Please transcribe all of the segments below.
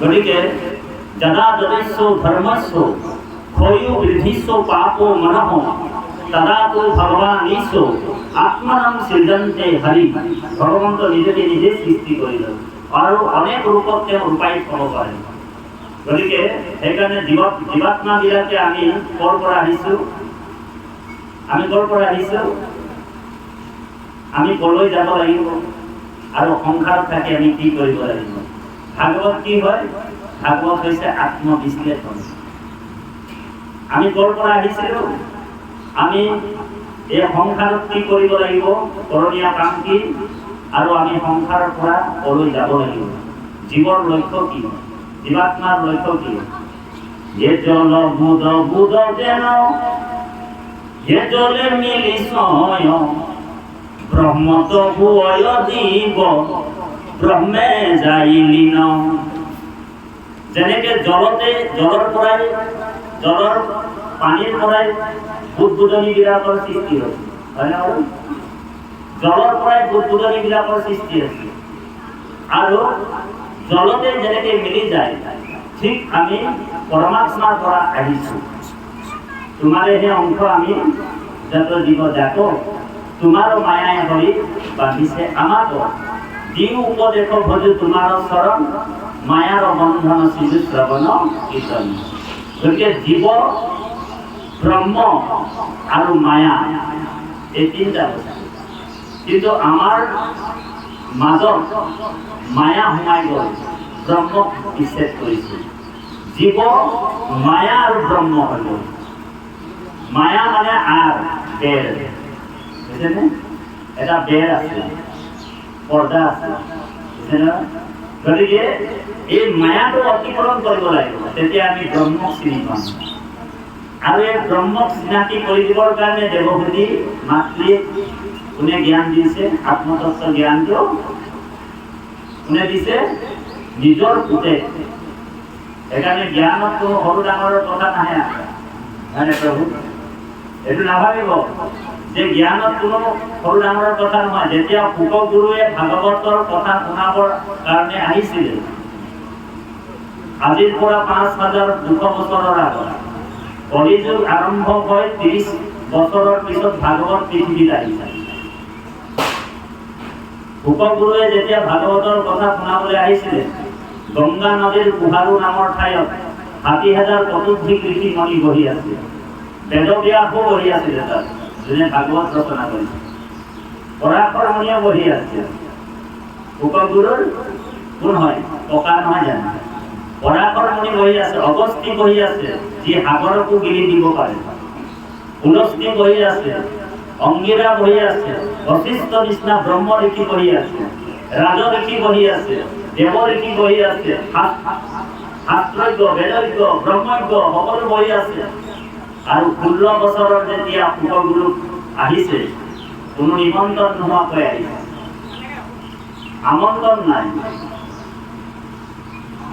গতিকে যদা যদেস্য ধর্মস্য ক্ষয়ো বৃদ্ধিস্য পাপো মনঃ তদা তো ভগবানীশ আত্মনাম সৃজন্তে হরি। ভগবন্ত নিজেকে নিজে সৃষ্টি করিল আৰু অনেক ৰূপত তেওঁ ৰূপায়িত হ'ব পাৰে। গতিকে সেইকাৰণে জীৱাত্মাবিলাকে আমি ক'ৰ পৰা আহিছোঁ, আমি ক'লৈ যাব লাগিব আৰু সংসাৰত থাকি আমি কি কৰিব লাগিব। ভাগৱত কি হয়? ভাগৱত হৈছে আত্মবিশ্লেষণ। আমি ক'ৰ পৰা আহিছিলোঁ, আমি এই সংসাৰত কি কৰিব লাগিব, কৰণীয় কাম কি, আৰু আমি সংসাৰৰ পৰা ক'লৈ যাব লাগিব, জীৱৰ লক্ষ্য কি, জীৱাত্মাৰ লক্ষ্য কি। য়ে জল বুধ বুধ যেন য়ে জলে মিলি সয় ব্রহ্মত ভুয় জীব ব্রহ্মে যাই লীন। যেনেকে জলৰ পানীৰ পৰাই বুদবুদনি বিলাকৰ সৃষ্টি হৈছে, হয় না? জলৰ পৰাই বুদবুদনি বিলাকৰ সৃষ্টি হৈছে আৰু জলতে যেনেকে মিলি যায়, ঠিক আমি পৰমাত্মাৰ পৰা আহিছোঁ। তোমাৰে হে অংশ আমি যত জীৱ জাত, তোমাৰো মায়াই হৰি বান্ধিছে আমাক। দিও উপদেশ ভজু তোমাৰ চৰণ, মায়াৰ বন্ধন সিজু শ্ৰৱণ কীৰ্তন। গতিকে জীৱ, ব্ৰহ্ম আৰু মায়া এই তিনিটা বস্তু, কিন্তু আমাৰ মাজত মায়া সোমাই গ'ল, ব্ৰহ্মক বিচ্ছেদ কৰিছে। জীৱ মায়া আৰু ব্ৰহ্ম হৈ গ'ল। মায়া মানে বেৰ, বুজিছেনে? এটা বেৰ আছে, পৰ্দা আছে, বুজিছেনে? গতিকে এই মায়াটো অতিক্ৰমণ কৰিব লাগিব, তেতিয়া আমি ব্ৰহ্মক চিনি পাম। আৰু এই ব্ৰহ্মক চিনাকি কৰি দিবৰ কাৰণে দেৱহূতি মাতৃক কোনে জ্ঞান দিছে? আত্মতত্ত্ব জ্ঞানটো কোনে দিছে? নিজৰ পুতেক। সেইকাৰণে জ্ঞানত কোনো সৰু ডাঙৰৰ কথা নাহে, হয়নে প্ৰভু? এইটো নাভাবিব যে জ্ঞানত কোনো সৰু ডাঙৰৰ কথা নহয়। যেতিয়া শুকগুৰুৱে ভাগৱতৰ কথা শুনাবৰ কাৰণে আহিছিলে, আজিৰ পৰা 5200 বছৰৰ আগত, কলিযুগ আৰম্ভ হৈ 30 বছৰৰ পিছত ভাগৱত পৃথিৱীত আহিছে। শুকগুৰুৱে যেতিয়া ভাগৱতৰ কথা শুনাবলৈ আহিছিলে, গংগা নদীৰ কুহাৰু নামৰ ঠাইত 60,000 কটুদ্ধিক ঋষি মণি বহি আছিল। বেদব্যাসো বহি আছিলে তাত, যোনে ভাগৱত ৰচনা কৰিছে। পৰাশৰ মুনিয়ে বহি আছিল। শুকগুৰুৰ কোন হয়? ককা নহয় জানো? পৰাশৰ মুনি বহি আছে, অগস্তি বহি আছে, যি সাগৰকো গিলি দিব পাৰে, পুলস্তি বহি আছে, অংগীৰা বহি আছে, বশিষ্ঠ নিচিনা ব্ৰহ্ম ঋষি বহি আছে, ৰাজ ঋষি বহি আছে, দেৱ ঋষি বহি আছে, শাস্ত্ৰজ্ঞ, বেদজ্ঞ, ব্ৰহ্মজ্ঞ সকলো বহি আছে। আৰু 16 বছৰৰ যেতিয়া শুকগুৰু আহিছে, কোনো নিমন্ত্ৰণ নোহোৱাকৈ আহিছে, আমন্ত্ৰণ নাই।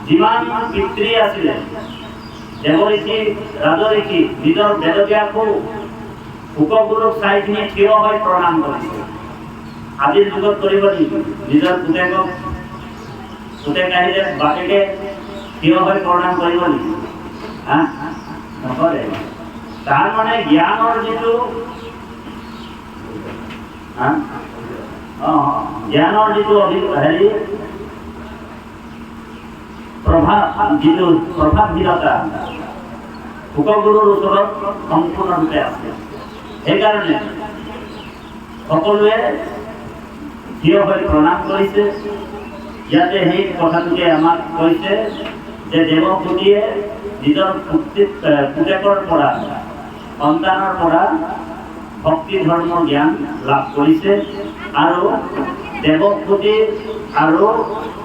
যিমান পিতৃ আছিলে, দেৱ ঋষি, ৰাজ ঋষি, নিজৰ বেদব্যাসো শুকগুৰুক চাই কিনি থিয় হৈ প্ৰণাম কৰিছে। আজিৰ যুগত কৰিব নেকি? নিজৰ পুতেক আহিলে বাপেকে থিয় হৈ প্ৰণাম কৰিব নেকি? নকৰে। তাৰ মানে জ্ঞানৰ যিটো প্ৰভাৱশীলতা শুকগুৰুৰ ওচৰত সম্পূৰ্ণৰূপে আছে। সেইকাৰণে সকলোৱে থিয় হৈ প্ৰণাম কৰিছে। ইয়াতে সেই কথাটোকে আমাক কৈছে যে দেৱহূতিয়ে নিজৰ পুতেকৰ পৰা, সন্তানৰ পৰা ভক্তি ধৰ্মৰ জ্ঞান লাভ কৰিছে। আৰু দেৱহূতি আৰু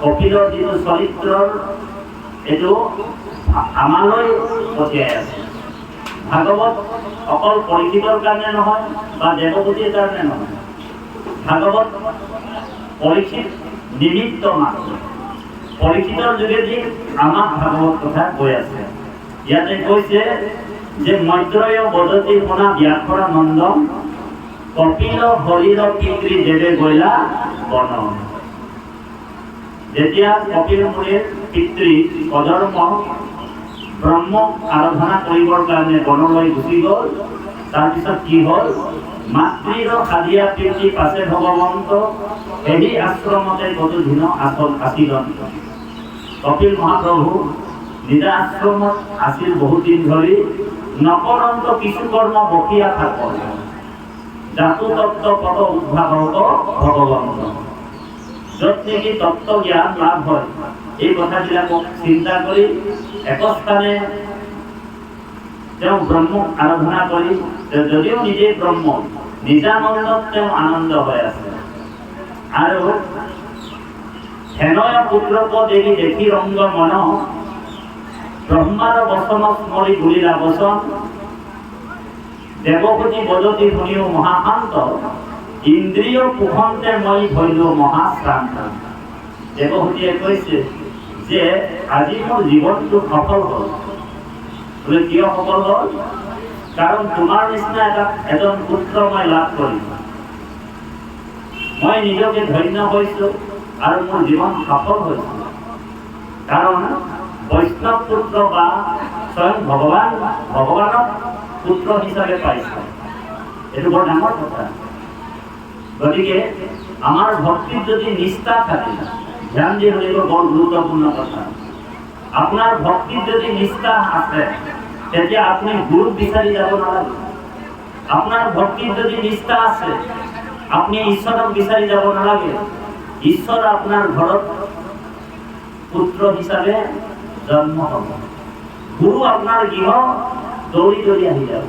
কপিলৰ যিটো চৰিত্ৰৰ, এইটো আমালৈ পঠিয়াই আছে। ভাগৱত অকল পৰীক্ষিতৰ কাৰণে নহয় বা দেৱহূতিৰ কাৰণে নহয়, ভাগৱত পৰীক্ষিত নিমিত্ত মাত্ৰ। পৰীক্ষিতৰ যোগেদি আমাক ভাগৱত কথা কৈ আছে। ইয়াতে কৈছে যে মৈত্ৰেয় বদতি শুনা ব্যাসৰ নন্দন, কপিল হৰিৰ পিতৃ দেৱে গৈলা বন। যেতিয়া কপিল মুনিৰ পিতৃ অধৰ্ম ব্ৰহ্মক আৰাধনা কৰিবৰ কাৰণে বনলৈ গুচি গ'ল, তাৰপিছত কি হ'ল, মাতৃৰ সাদিয়া পিতৃ পাছে ভগৱন্ত এই আশ্ৰমতে কতদিন আছিলন। কপিল মহাপ্ৰভু নিজা আশ্ৰমত আছিল বহুত দিন ধৰি, নকৰন্ত কিছু কৰ্ম বকিয়া থাকক, জাতু তত্ত্ব পদ উদ্ভাৱক ভগৱন্ত। য'ত নেকি তত্ত্ব জ্ঞান লাভ হয়, এই কথাবিলাকক চিন্তা কৰি একস্থানে তেওঁ ব্ৰহ্মক আৰাধনা কৰি, যদিও নিজে ব্ৰহ্ম, নিজানন্দত তেওঁ আনন্দ হৈ আছে। আৰু হেনয় পুত্ৰক দেৱী দেখি ৰংগ মন, ব্ৰহ্মাৰ বচন স্মৰি গুলিলা বচন, দেৱভূতি বদতি শুনিও মহাশান্ত, ইন্দ্ৰিয় পুহন্তে মই ধৰিলো মহাশ্ৰান্ত। দেৱভূতিয়ে কৈছে যে আজি মোৰ জীৱনটো সফল হ'ল। বোলে কিয় সফল হ'ল? কাৰণ তোমাৰ নিচিনা এজন পুত্ৰ মই লাভ কৰিছো, মই নিজকে ধন্য হৈছো আৰু মোৰ জীৱন সফল হৈছে। কাৰণ বৈষ্ণৱ পুত্ৰ বা স্বয়ং ভগৱানক পুত্ৰ হিচাপে পাইছে, এইটো বৰ ডাঙৰ কথা। গতিকে আমাৰ ভক্তিত যদি নিষ্ঠা থাকে, ধ্যান দি শুনিব, বৰ গুৰুত্বপূৰ্ণ কথা। আপোনাৰ ভক্তিত যদি নিষ্ঠা আছে, তেতিয়া আপুনি গুৰুক বিচাৰি যাব নালাগে। আপোনাৰ ভক্তিত যদি নিষ্ঠা আছে, আপুনি ঈশ্বৰক বিচাৰি যাব নালাগে। ঈশ্বৰ আপোনাৰ ঘৰত পুত্ৰ হিচাপে জন্ম হ'ব। গুৰু আপোনাৰ গৃহ দৌৰি দৌৰি আহি যাব,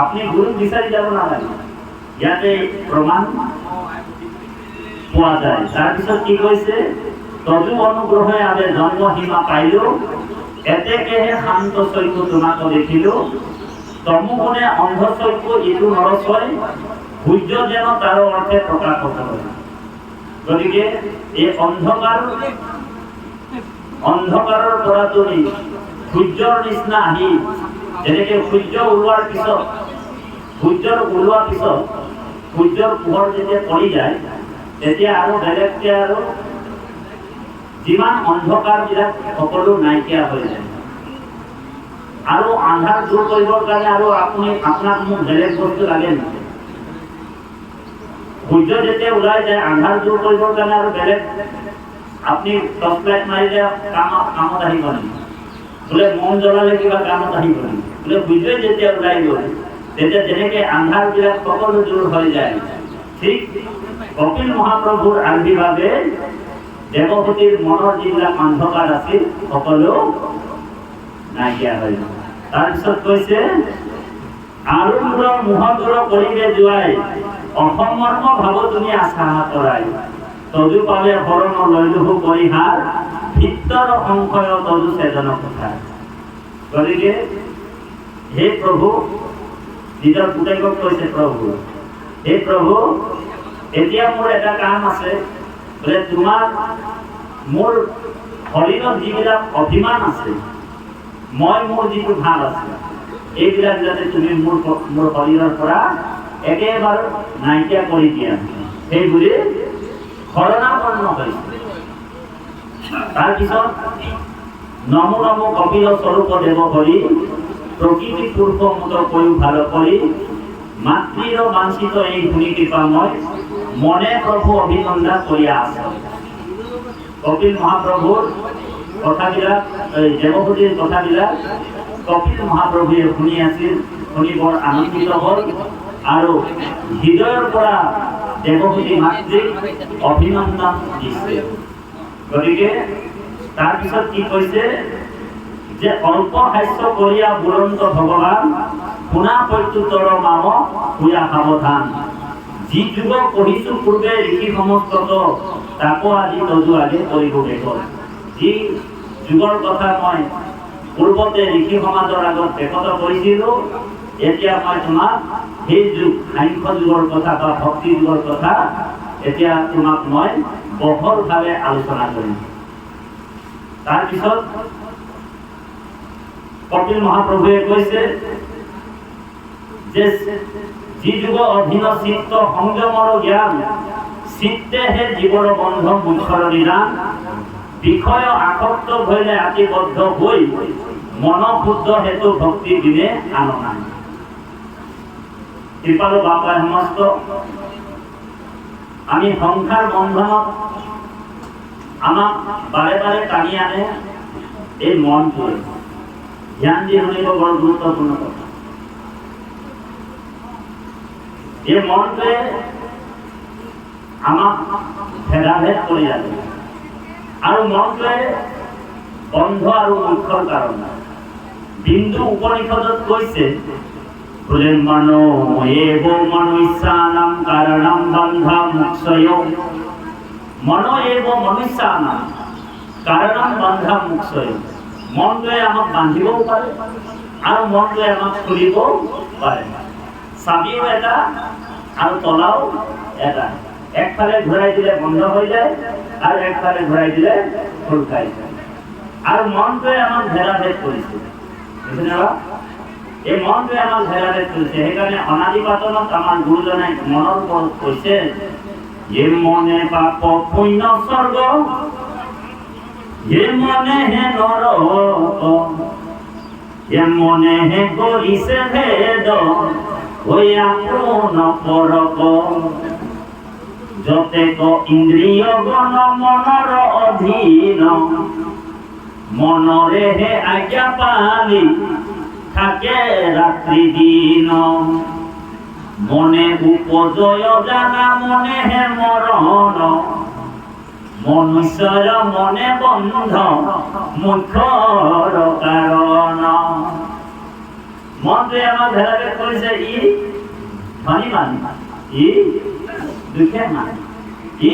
আপুনি গুৰুক বিচাৰি যাব নালাগে। ইয়াতে প্ৰমাণ পোৱা যায়। তাৰপিছত কি কৈছে, তজু অনুগ্ৰহে আবে জন্ম সীমা পাইলো, এতেকেহে শান্ত চৈক্য তোমাক দেখিলো, তমু গুণে অন্ধ চৈক্য ইটো নৰচয়, সূৰ্য যেন তাৰ অৰ্থে প্ৰকাশ হয়। গতিকে এই অন্ধকাৰৰ পৰা তুমি সূৰ্যৰ নিচিনা আহি, যেনেকে সূৰ্য ওলোৱাৰ পিছত সূৰ্যৰ পোহৰ যেতিয়া পৰি যায়, তেতিয়া আৰু বেলেগকে আৰু যিমান অন্ধকাৰ বিলাক সকলো নাইকিয়া হৈ যায়। আৰু আন্ধাৰ দূৰ কৰিবৰ কাৰণে আৰু আপোনাক মোক বেলেগ বস্তু লাগে নেকি? সূৰ্য যেতিয়া ওলাই যায়, আন্ধাৰ দূৰ কৰিবৰ কাৰণে আৰু বেলেগ আপুনি টৰ্চ লাইট মাৰিলে কামত আহিব নেকি? বোলে মম জ্বলালে কিবা কামত আহিব নেকি? বোলে সূৰ্যই যেতিয়া ওলাই গ'ল, তেতিয়া যেনেকে আন্ধাৰ বিলাক সকলো দূৰ হৈ যায়, ঠিক কপিল মহাপ্ৰভুৰ আবিৰ্ভাৱে দেৱভূতিৰ মনৰ যিবিলাক অন্ধকাৰ আছিল সকলো নাইকিয়া হৈ গ'ল। তাৰপিছত কৈছে, আৰু মোহ দূৰ কৰিবে যোৱাই, অসমৰ্ম ভাৱ তুমি আশা কৰাই, তজু পালে শৰণ লৈলুহু পৰিহাৰ, ভিতৰ সংশয় তজু চেতন কথা। গতিকে হে প্ৰভু, নিজৰ পুতেকক কৈছে, প্ৰভু হে প্ৰভু, এতিয়া মোৰ এটা কাম আছে, বোলে তোমাৰ মোৰ শৰীৰত যিবিলাক অভিমান আছে, মই মোৰ যিটো ভাৱ আছে, এইবিলাক যাতে তুমি মোৰ শৰীৰৰ পৰা একেবাৰে নাইকিয়া কৰি দিয়া, সেই বুলি শৰণাপন্ন হৈছে। তাৰপিছত নমো নমো কপিল স্বৰূপ দেৱ হৰি, প্ৰকৃতি পূৰ্ব মুত কৈও ভাল কৰি, মাতৃৰ বাঞ্ছিত এই শুনি কৃপা মই, মনে প্ৰভু অভিনন্দন কৰি আছে। কপিল মহাপ্ৰভুৰ কথাবিলাক, দেৱভূতিৰ কথাবিলাক কপিল মহাপ্ৰভুৱে শুনি আছিল, শুনি বৰ আনন্দিত হ'ল আৰু হৃদয়ৰ পৰা দেৱভূতি মাতৃক অভিনন্দন দিছে। গতিকে তাৰপিছত কি কৈছে, যে অল্প হাস্য কৰিয়া বুৰন্ত ভগৱান, শুনা প্ৰত্যুত্তৰ মাম শুয়া সাৱধান, যি যুগ পঢ়িছো পূৰ্বে ঋষি সমস্তত, তাকো আজি তজু আগে কৰিব বেগত। যি যুগৰ কথা মই পূৰ্বতে ঋষি সমাজৰ আগত একত কৰিছিলো, এতিয়া মই তোমাক সেই যুগ, সাংখ্য যুগৰ কথা বা ভক্তি যুগৰ কথা এতিয়া তোমাক মই বহলভাৱে আলোচনা কৰিম। তাৰপিছত কপিল মহাপ্ৰভুৱে কৈছে যে যি যুগ অধীন চিত্ত সংযমৰ জ্ঞান, চিত্তেহে জীৱৰ বন্ধ মুখৰ নিদান বিষয় আসক্ত হইলে আতিবদ্ধ হৈ মন শুদ্ধ হেতু ভক্তি দিনে আনন্দ কৃপালু বাবাই সমস্ত আমি সংসার বন্ধনত আমাক বাৰে বাৰে টানি আনে এই মনটোৱে ধ্যান দি শুনিব বৰ গুৰুত্বপূৰ্ণ কথা এই মনটোৱে আমাক ভেদাভেদ কৰি ৰাখে আৰু মনটোৱে বন্ধ আৰু মুখ্যৰ কাৰণ বিন্দু উপনিষদত কৈছে বোলে মনো এব মনুষ্যানাম কাৰণম বন্ধা মুক্ষয় মনো এব মনুষ্যানাম কাৰণম বন্ধা মুক্ষয় মনটোৱে আমাক বান্ধিবও পাৰে আৰু মনটোৱে আমাক খুলিবও পাৰে চাবিও এটা আৰু তলাও এটা একফালে ঘূৰাই দিলে বন্ধ হৈ যায় আৰু একফালে ঘূৰাই দিলে খোল খাই যায় আৰু মনটোৱে আমাক ভেদাভেদ কৰিছে এই মনটোৱে আমাক ভেদাভেদ কৰিছে সেইকাৰণে অনাদি পাতনত আমাৰ গুৰুজনাই মনৰ ওপৰত কৈছে এ মনে পাপ পুণ্য স্বৰ্গ এ মনে হে নৰ এ মনে হে কৰিছে ভেদ হৈ আপোন পৰক যতেক ইন্দ্ৰিয় গণ মনৰ অধীন মনৰে হে আজ্ঞা পালি থাকে রাত্রি দিন মনে উপজয় জানা মনে হে মরণ মনুষ্যর মনে বন্ধ মুখ্যর কারণ মনটোৱে আমাক ভেদাভেদ কৰিছে ই ধনী মানুহ ই দুখীয়া মানুহ ই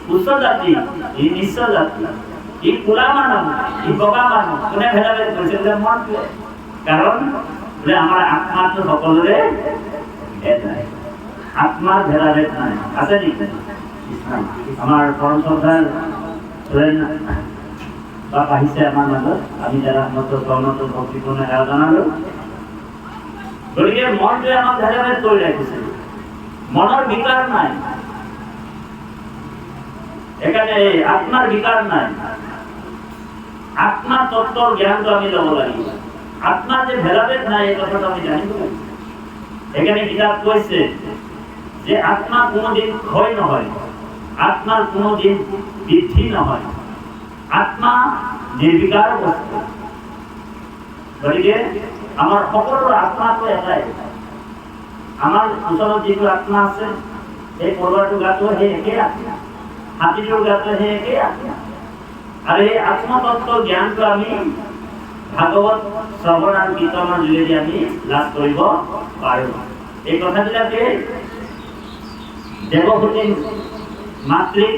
উচ্চ জাতি ই নিচ্চ জাতি ই কোলা মানুহ ই বগা মানুহ কোনে ভেদাভেদ কৰিছে বোলে মনটোৱে কারণ বোলে আমার আত্মা তো সকলরে এটাই আত্মার ভেদাভেদ নাই আছে নেকি আমার পরম শ্রদ্ধার বা আহিছে আমার মাজত আমি যারা নতুন কর্মত ভক্তিপূর্ণ সেৱা জনালো গতিকে মনটোৱে আমাক ভেদাভেদ কৰি ৰাখিছে মনৰ বিকাৰ নাই এখানে আত্মাৰ বিকাৰ নাই আত্মা তত্ত্বৰ জ্ঞানটো আমি ল'ব লাগিব আত্মার যে ভেদাভেদ নাই এই কথাটা আমি জানিব লাগিব এখানে কিতাব কৈছে যে আত্মা কোনোদিন ক্ষয় নহয় আত্মার কোনোদিন বৃদ্ধি নহয় আত্মা নির্বিকার বস্তু গতিকে আমার সকলোৰ আত্মাটো এটাই আমাৰ ওচৰত যিটো আত্মা আছে এই পৰুৱাটো গাটো সেই একেই আত্মা হাতীটোৰ গাটো সেই একেই আত্মা আৰু এই আত্মতত্ত্বৰ জ্ঞানটো আমি ভাগৱত শ্ৰৱণ আৰু কীৰ্তনৰ যোগেদি আমি লাভ কৰিব পাৰোঁ এই কথাবিলাকে দেৱহূতি মাতৃক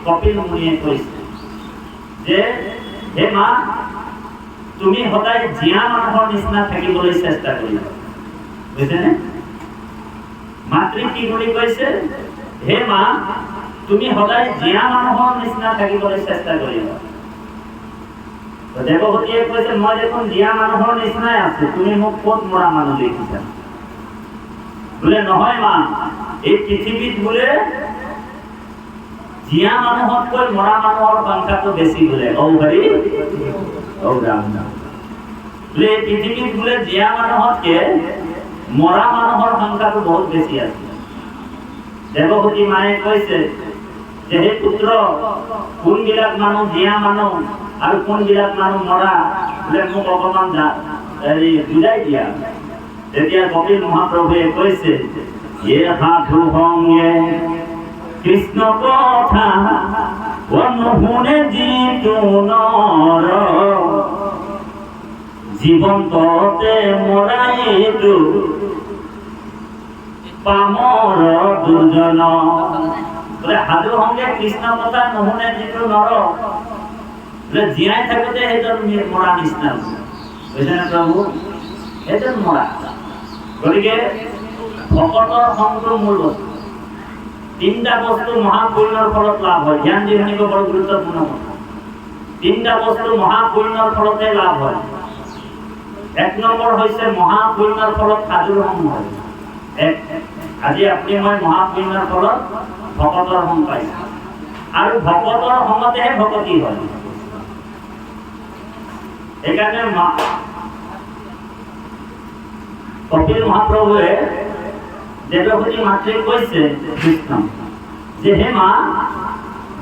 কপিল মুনিয়ে কৈছে যে হে মা তুমি সদায় জীয়া মানুহৰ নিচিনা থাকিবলৈ চেষ্টা কৰিবা বুজিছেনে মাতৃক কি বুলি কৈছে হে মা তুমি সদায় জীয়া মানুহৰ নিচিনা থাকিবলৈ চেষ্টা কৰিবা দেৱহূতিয়ে কৈছে মই দেখোন জীয়া মানুহৰ নিচিনাই আছো তুমি মোক ক'ত মৰা মানুহ দেখিছা বোলে নহয় মা এই পৃথিৱীত বোলে জীয়া মানুহতকৈ মৰা মানুহৰ সংখ্যাটো বেছি বোলে ঔ হৰি ঔ ৰাম বোলে এই পৃথিৱীত বোলে জীয়া মানুহতকে মৰা মানুহৰ সংখ্যাটো বহুত বেছি আছে দেৱহূতি মায়ে কৈছে যে হে পুত্ৰ কোনবিলাক মানুহ জীয়া মানুহ আৰু কোনবিলাক মানুহ মৰা বোলে মোক অকণমান বুজাই দিয়া তেতিয়া কপিল মহাপ্ৰভুৱে কৈছে এ সাধু সংগে কৃষ্ণ কথা অনুশুনে যিটো নৰ জীৱন্ততে মৰাইটো পামৰ দুৰ্জন বোলে সাধু সংগে কৃষ্ণ কথা নুশুনে যিটো নৰ বোলে জীয়াই থাকোঁতে সেইজন মৰা নিচিনা বুজিছেনে প্ৰভু সেইজন মৰা গতিকে ভকতৰ সংটো মূল বস্তু তিনটা বস্তু মহাপুণ্যৰ ফলত লাভ হয় ধ্যান দি শুনিব বৰ গুৰুত্বপূৰ্ণ কথা তিনটা বস্তু মহাপুণ্যৰ ফলতে লাভ হয় এক নম্বৰ হৈছে মহাপুণ্যৰ ফলত সাধুৰ সংগ হয় আজি আপুনি মই মহাপুণ্যৰ ফলত ভকতৰ সং পাইছে আৰু ভকতৰ সংগতেহে ভকতি হয়। সেইকাৰণে কপিল মহাপ্ৰভুৱে দেৱভূতি মাতৃক কৈছে কৃষ্ণ যে হে মা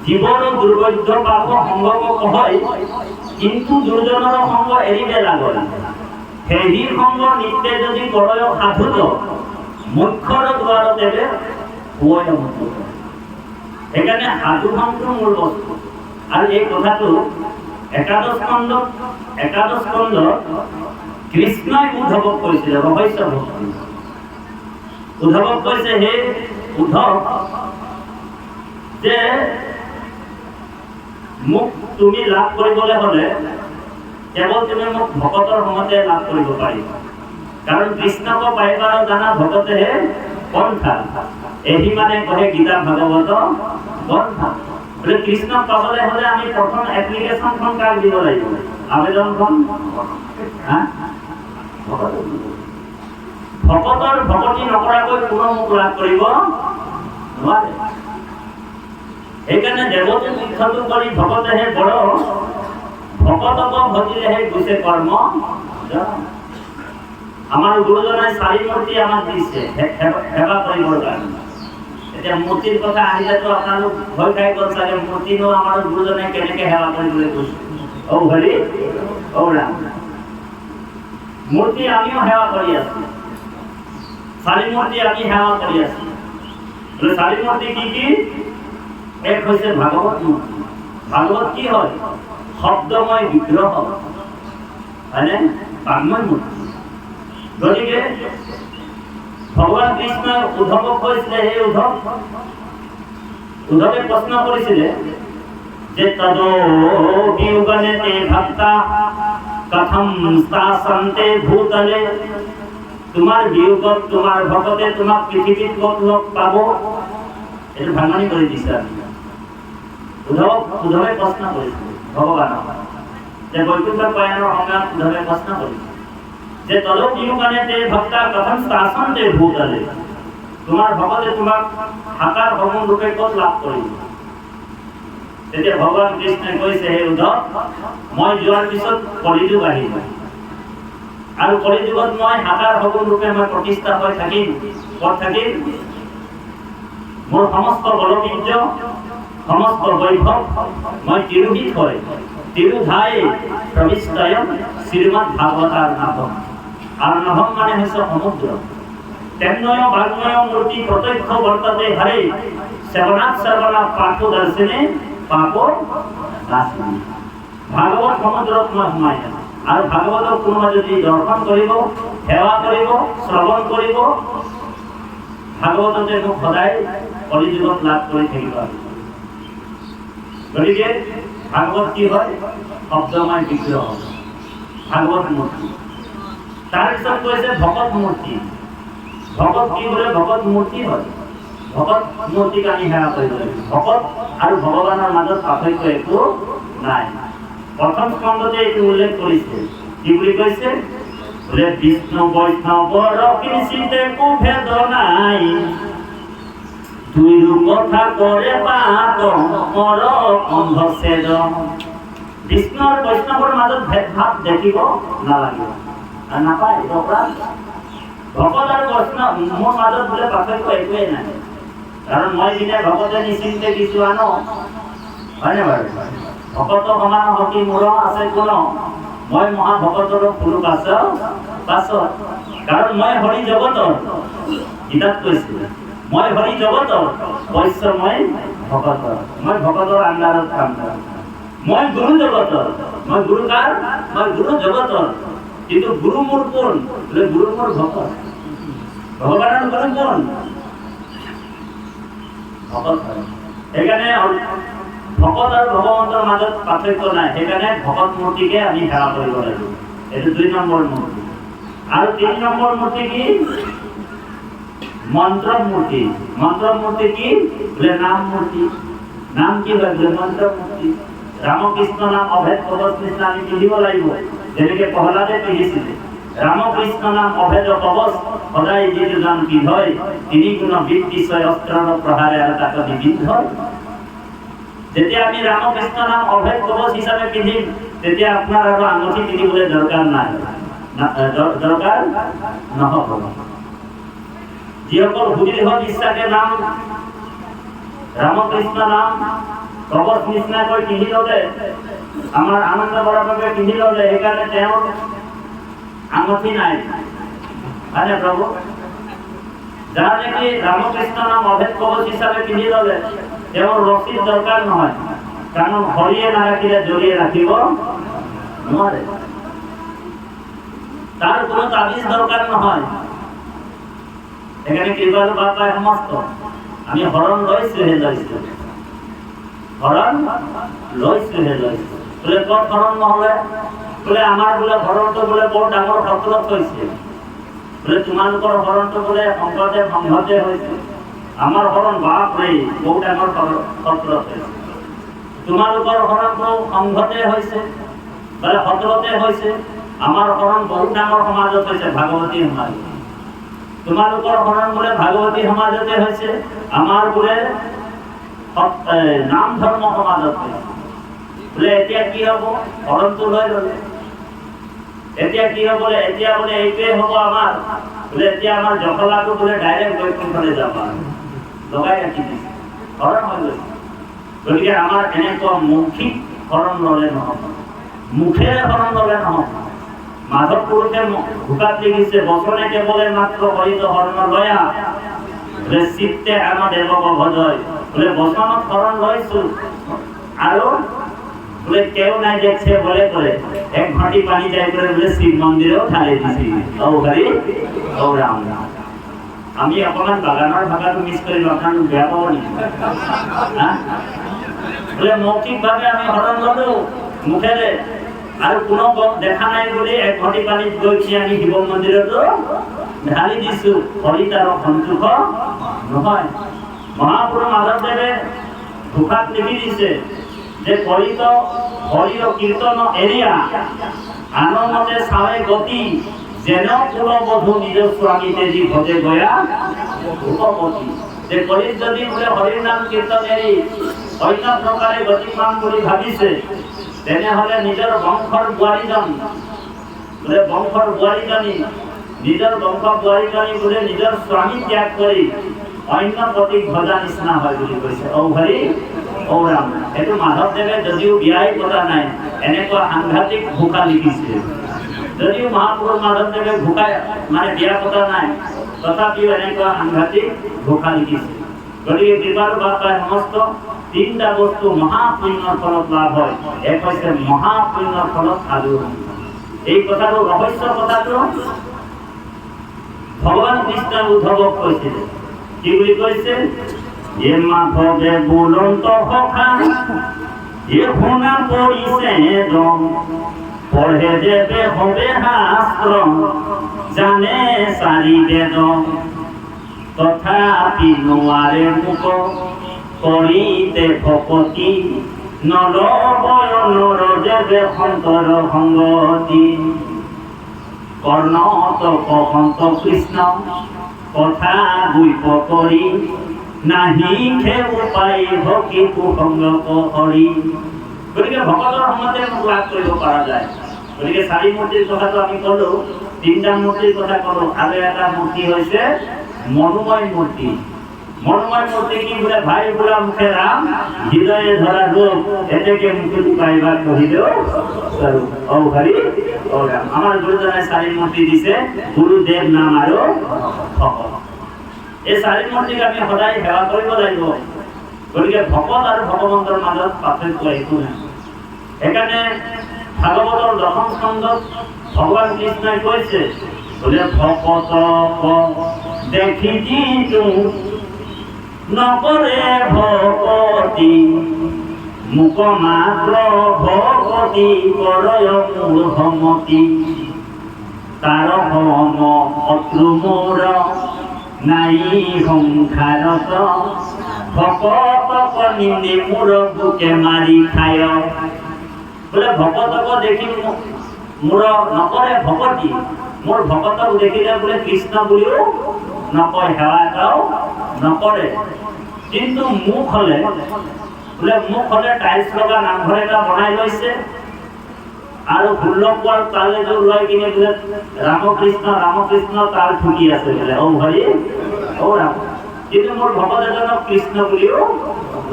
জীবন দুৰ্বৈধ্য পাপ সংগম কহয় কিন্তু দুৰ্জনৰ সংগ এৰিবে লাগল সেই সংগ নিত্যে যদি কৰয় সাধুত মুখ্যৰ দ্বাৰ দেবে হয় মুক্ত। সেইকাৰণে সাধু সংগটো মূল বস্তু। আৰু এই কথাটো একাদশ স্কন্ধ কৃষ্ণই উদ্ধৱক কৈছিলে ৰহস্য ভক্তি। উদ্ধৱক কৈছে হে উদ্ধৱ যে মোক তুমি লাভ কৰিবলৈ হলে কেৱল তুমি মোক ভকতৰ সংগতে লাভ কৰিব পাৰিবা। কাৰণ কৃষ্ণক পাইবাৰ জানা ভকতেহে পন্থা এহি মানে কহে গীতা ভাগৱত পন্থা। বোলে কৃষ্ণক পাবলৈ হলে আমি প্ৰথম এপ্লিকেশ্যনখন কাক দিব লাগিব? আবেদনখন ভকতৰ ভকতি নকৰাকৈ কোনো মোক লাভ কৰিব নোৱাৰে। সেইকাৰণে দেৱতী মুখ্যটো কৰি ভকতেহে বড় ভকতক ভজিলেহে গুছে কৰ্ম। আমাৰ গুৰুজনাই 4 মূৰ্তি আমাক দিছে সেৱা কৰিবৰ কাৰণে। এতিয়া মূৰ্তিৰ কথা আহিলেতো আপোনালোক ভয় খাই গ'ল চাগে, মূৰ্তিনো আমাৰ গুৰুজনে কেনেকে সেৱা কৰিবলৈ কৈছে। ঔ হৰি ঔ ৰাম, মূৰ্তি আমিও সেৱা কৰি আছো, 4 মূৰ্তি আমি সেৱা কৰি আছো। 4 মূৰ্তি কি কি? এক হৈছে ভাগৱত মূৰ্তি। ভাগৱত কি হয়? শব্দময় বিগ্ৰহ, হয়নে? বাংময় মূৰ্তি। গতিকে ভগৱান কৃষ্ণ উদ্ধৱক কৈছিলে হে উদ্ধৱে প্ৰশ্ন কৰিছিলে যে তদো বিয়োগনে তে ভক্তা কথম স্থাসন্তে ভূতলে। তোমাৰ বিয়োগত তোমাৰ ভকতে তোমাক পৃথিৱীত ক'ত লগ পাব? এইটো ভাঙনি কৰি দিছে। উদ্ধৱে প্ৰশ্ন কৰিছিল ভগৱানক যে বৈকুণ্ঠ প্ৰয়াণৰ সময়ত উদ্ধৱে প্ৰশ্ন কৰিছিল যে তদো বিয়োগনে তে ভক্তা কথম স্থাসন্তে ভূতলে। তোমাৰ ভকতে তোমাক সাকাৰ সমন ৰূপে ক'ত লাভ কৰিব? তেতিয়া ভগৱান কৃষ্ণই কৈছে হে উদ্ধৱ, মই যোৱাৰ পিছত কলিযুগ আহিব আৰু কলিযুগত মই সাকাৰ সমন ৰূপে মই প্ৰতিষ্ঠা হৈ থাকিম। ক'ত থাকিম? মোৰ সমস্ত বলবীৰ্য সমস্ত বৈভৱ মই তিৰোহিত হৈ তিৰোধাই প্ৰবিষ্টয়ম শ্ৰীমদ ভাগৱতাৰ নাভম। আর নহম মানে হচ্ছে সমুদ্র। তেন্নয় বাগ্ময় মূর্তি প্রত্যক্ষ বর্ততে হরে শ্রবণাৎ সর্বনা পাঠ দর্শনে পাপ নাশনামি। ভাগবত সমুদ্রত মই সোমাই যাম আৰু ভাগৱতক কোনোবা যদি দৰ্শন কৰিব, সেৱা কৰিব, শ্ৰৱণ কৰিব, ভাগৱততে মোক সদায় কলিযুগত লাভ কৰি থাকিব। গতিকে ভাগৱত কি হয়? শব্দময় বিগ্ৰহ, ভাগৱত মূৰ্তি। তাৰপিছত কৈছে ভকত মূৰ্তি। ভকত কি বোলে? ভকত মূৰ্তি হয়। ভকত মূৰ্তিক আমি সেৱা কৰিব লাগিব। ভকত আৰু ভগৱানৰ মাজত পাৰ্থক্য একো নাই। প্ৰথম স্কন্ধতে এইটো উল্লেখ কৰিছে। কি বুলি কৈছে? বোলে বিষ্ণু বৈষ্ণৱৰ কৃষিতে একো ভেদ নাই, দুই কথা কৰে পাপ মৰ অন্ধছেদ। বিষ্ণু আৰু বৈষ্ণৱৰ মাজত ভেদ ভাৱ দেখিব নালাগিব, নাপায়। ভকত আৰু বৈষ্ণৱ মোৰ মাজত বোলে পাৰ্থক্য একোৱেই নাই। কাৰণ মই দিনে ভকতে নিশ্চিন্তে কিছু আনো, হয়নে বাৰু? ভকত সমান হকি মোৰ আছে কোন, মই মহাভকতৰ কোনো পাছত। কাৰণ মই হৰি জগতৰ, গীতাত কৈছিল মই হৰি জগতৰ বৈশ্য মই ভকতৰ। মই ভকতৰ আণ্ডাৰত কাম কৰোঁ। মই গুৰু জগতৰ, মই গুৰু কাৰ? মই গুৰু জগতৰ। কিন্তু গুৰু মোৰ কোন? বোলে গুৰু মোৰ ভকত। ভগৱানৰ গুৰু কোন? ভকত হয়। সেইকাৰণে ভকত আৰু ভগৱন্তৰ মাজত পাৰ্থক্য নাই। সেইকাৰণে ভকত মূৰ্তিকে আমি সেৱা কৰিব লাগিব। এইটো 2 নম্বৰ মূৰ্তি। আৰু 3 নম্বৰ মূৰ্তি কি? মন্ত্ৰ মূৰ্তি। মন্ত্ৰ মূৰ্তি কি? বোলে নাম মূৰ্তি। নাম কি হয়? বোলে মন্ত্ৰ মূৰ্তি। ৰামকৃষ্ণ নাম অভেদ কবচ নিচিনা আমি পিন্ধিব লাগিব, যেনেকে প্ৰহ্লাদে পিন্ধিছিলে। ৰামকৃষ্ণ নাম অভেদ কবচ সদায় যি দুজন বিধয় তিনি গুণ বৃত্তিশয় অস্ত্ৰৰ প্ৰহাৰে আৰু তাক বিবিধ। যেতিয়া আমি ৰামকৃষ্ণ নাম অভেদ কবচ হিচাপে পিন্ধিম তেতিয়া আপোনাৰ আৰু আঙুঠি পিন্ধিবলৈ দৰকাৰ নাই, দৰকাৰ নহ'ব। যিসকল সুদীৰ্ঘ বিশ্বাসে নাম ৰামকৃষ্ণ নাম কবচ নিচিনাকৈ পিন্ধি ল'লে, আমাৰ আনন্দ কৰাৰ বাবে পিন্ধি ল'লে, সেইকাৰণে তেওঁৰ আঙুঠি নাই, হয়নে প্ৰভু? যাৰ নেকি ৰামকৃষ্ণ নাম অভেদ কবচ হিচাপে পিন্ধি ল'লে তেওঁৰ ৰছীৰ দৰকাৰ নহয়, কাৰণ হৰিয়ে নাৰাখিলে জৰিয়ে ৰাখিব নোৱাৰে। তাৰ কোনো তাবিজ দৰকাৰ নহয়। এখানে কৃপালু বাবাই সমস্ত আমি হৰণ লৈছোহে লৈছো, হৰণ লৈছোহে লৈছো। বোলে ক'ত হৰণ নহ'লে? বোলে আমাৰ বোলে হৰণটো বোলে বৰ ডাঙৰ সত্ৰত হৈছে, বোলে তোমালোকৰ হৰণটো বোলে শংকৰদেৱ সংঘতে হৈছে। আমাৰ হৰণ বাপৰে বহু ডাঙৰ সত্ৰত হৈছে, তোমালোকৰ হৰণটো সংঘতে হৈছে বোলে সত্ৰতে হৈছে। আমাৰ হৰণ বহুত ডাঙৰ সমাজত হৈছে, ভাগৱতী সমাজ। তোমালোকৰ হৰণ বোলে ভাগৱতী সমাজতে হৈছে, আমাৰ বোলে নাম ধৰ্ম সমাজত হৈছে। বোলে এতিয়া কি হ'ব? হৰণটো লৈ ল'লে এতিয়া কি হ'ব? এতিয়া বোলে এইটোৱে হ'ব আমাৰ, বোলে এতিয়া আমাৰ জখলাটো বোলে ডাইৰেক্ট বৈকুণ্ঠলৈ যাব লগাই ৰাখি দিছে, হৰণ হৈ গৈছে। গতিকে আমাৰ এনেকুৱা মৌখিক হৰণ ল'লে নহ'ব, মুখেৰে হৰণ ল'লে নহ'ব। মাধৱ পুৰুষে ভোকাত লিখিছে, বচনে কেৱলে মাত্ৰ হৰিত হৰণ লয়া, বোলে চিত্তে আমাৰ দেৱক ভজয়। বোলে বচনত হৰণ লৈছো আৰু বোলে কেউ নাই দেখছে বলে করে এক ঘটি পানি যাই করে বোলে শিব মন্দিরেও ঢালি দিছি। ও হরি ও রাম। আমি অকমান বাগানৰ ভাষাটো মিছ কৰিলো, আপোনাক বেয়া পাব নেকি? বোলে মৌখিকভাৱে আমি হৰণ ল'লো মুখেৰে, আৰু কোনো দেখা নাই বুলি এক ঘটি পানীত গৈ আমি শিৱ মন্দিৰতো ঢালি দিছো। হৰি তাৰ সন্তোষ নহয়। মহাপুৰুষ মাধৱদেৱে ঘোষাত লিখি দিছে যে কলিত হৰি কীৰ্তন এৰিয়া আনমতে চাৱে গতি, যেন কুলবধূ নিজ স্বামী তেজি ভজে গয়া উপপতি। যে কলিত যদি বোলে হৰিৰ নাম কীৰ্তন এৰি অন্য প্ৰকাৰে গতি পাম বুলি ভাবিছে, তেনেহলে নিজৰ বংশৰ বোৱাৰীজন বোলে বংশৰ বোৱাৰীজনী নিজৰ বংশ বোৱাৰীজনী বোলে নিজৰ স্বামী ত্যাগ কৰি অন্য পতিক ভজা নিচিনা হয় বুলি কৈছে। ঔ হৰি ঔ ৰাম। এইটো মাধৱদেৱে যদিও বিয়াই পতা নাই এনেকুৱা সাংঘাতিক ভোকা লিখিছে। যদিও মহাপুৰুষ মাধৱদেৱে ভোকাই মানে বিয়া পতা নাই, তথাপিও এনেকুৱা সাংঘাতিক ভোকা লিখিছে। গতিকে কৃপালু বাবাই সমস্ত তিনিটা বস্তু মহাপুণ্যৰ ফলত লাভ হয়। এক হৈছে মহাপুণ্যৰ ফলত সাধু। এই কথাটো ৰহস্য কথাটো ভগৱান কৃষ্ণ উদ্ধৱক কৈছিলে। কি বুলি কৈছে? এ মাধৱে বুলন্ত সখা এ শুনা পৰিছে দম, পঢ়ে দেবে হবে শাস্ত্ৰ, জানে চাৰি বেদ, তথাপি নোৱাৰে মুখ কৰিতে ভকতি, নলবয় নৰজেবে সন্তৰ সংগতি। কৰ্ণতক সন্ত কৃষ্ণ কথা গুইপ কৰি, নাহি খেউ পাই ভকি কুসংগ হৰি। গতিকে ভকতৰ সময়তে মোক লাভ কৰিব পৰা যায়। গতিকে চাৰি মূৰ্তিৰ কথাটো আমি ক'লো, তিনিটা মূৰ্তিৰ কথা ক'লো, আৰু এটা মূৰ্তি হৈছে মনোময় মূৰ্তি। মনোময় মূৰ্তি কি বোলে? ভাই বোলা মুখে ৰাম, হৃদয়ে ধৰা ৰূপ, এতেকে মুখে পাইবা কহিলেও স্বৰূপ। ও হৰি ও ৰাম। আমাৰ গুৰুজনে চাৰি মূৰ্তি দিছে, গুৰুদেৱ নাম আৰু ভকত। এই চাৰি মূৰ্তিক আমি সদায় সেৱা কৰিব লাগিব। গতিকে ভকত আৰু ভগৱন্তৰ মাজত পাৰ্থক্য একো নাই। সেইকাৰণে ভাগৱতৰ দশম স্কন্ধত ভগৱান কৃষ্ণই কৈছে বোলে ভকত দেখি যিটো নকৰে ভকতি, মুক মাত্ৰ ভকতি কৰয় মূৰ সমতি। তাৰ সম শত্ৰু মোৰ নাই সংসাৰত, ভকতক নিন্দে মোৰ বুকে মাৰি খায়। বোলে ভকতক দেখি মোৰ নকৰে ভকতি, মোৰ ভকতক দেখিলে বোলে কৃষ্ণ বুলিও নকয়, সেৱা এটাও নকৰে। কিন্তু মুখ হলে টাইলছ লগা নামঘৰ এটা বনাই লৈছে আৰু ষোল্লকোৱাৰ তাল এযোৰ লৈ কিনে বোলে ৰামকৃষ্ণ ৰামকৃষ্ণ তাল ঠুকি আছে বোলে, ও হৰি ও ৰাম। কিন্তু মোৰ ভকত এজনক কৃষ্ণ বুলিও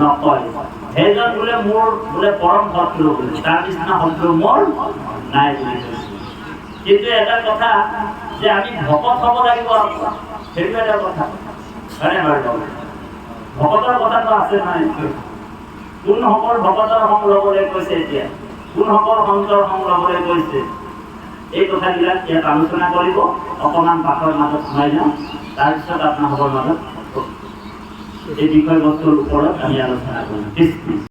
নকয়, সেইজন বোলে মোৰ বোলে পৰম শত্ৰু বোলে, তাৰ নিচিনা শত্ৰু মোৰ নাই বুলি কৈছে। কিন্তু এটা কথা যে আমি ভকত হব লাগিব, সেইটো এটা কথা হয়নে বাৰু? ভকতৰ কথাটো আছে নাই? কোনসকল ভকতৰ সংগ লবলৈ কৈছে, এতিয়া কোনসকল সন্তৰ সংগ লবলৈ কৈছে, এই কথাবিলাক ইয়াত আলোচনা কৰিব। অকণমান পাঠৰ মাজত সোমাই যাওঁ, তাৰপিছত আপোনালোকৰ মাজত এই বিষয়বস্তুৰ ওপৰত আমি আলোচনা কৰিম।